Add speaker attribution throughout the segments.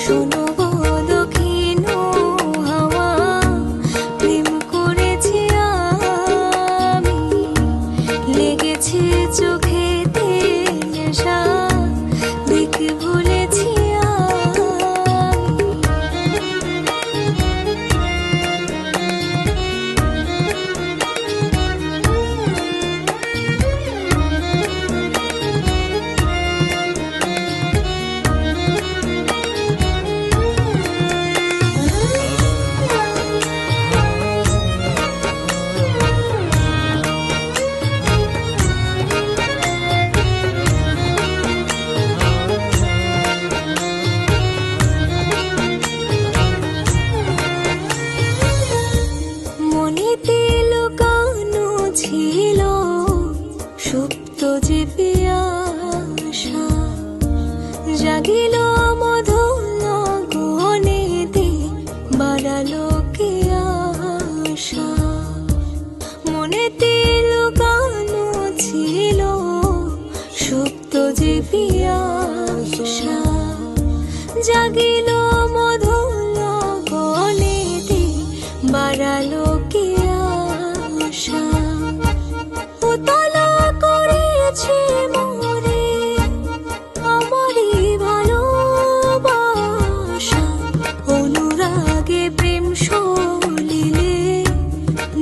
Speaker 1: শোনো গো দক্ষিণ হাওয়া, প্রেম করেছি আমি, লেগেছে চোখেতে নেশা, দিক ভুলেছি মনেতে লুকানো ছিল সুপ্ত যে পিয়াসা, জাগিল মধুর গগনেতে, বাড়ালো কে আশা। মনেতে লুকানো ছিল সুপ্ত যে পিয়াসা, জাগিল মধুর গগনেতে, বাড়ালো কে আশা। উতলা করেছে মোরে আমারই ভালোবাসা, অনুরাগে প্রেম সলিলে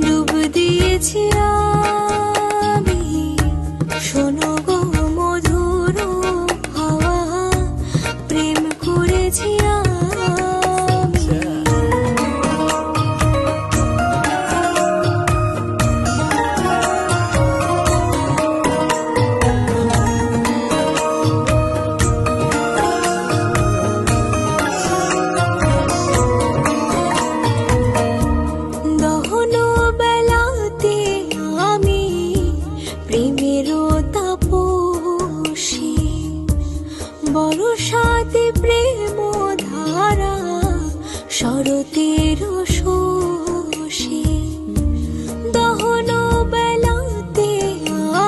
Speaker 1: ডুব দিয়েছি আমি। শোনো গো মধুর হাওয়া, প্রেম করেছি আমি। দহন বেলাতে আমি প্রেমেরও তাপসী, বরষাতে প্রেম ধারা, শরতের শোষী। দহন বেলাতে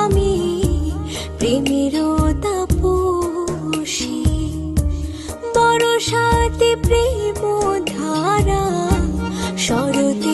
Speaker 1: আমি প্রেমেরও তাপসী, বরষাতে প্রেম ধারা, শরতে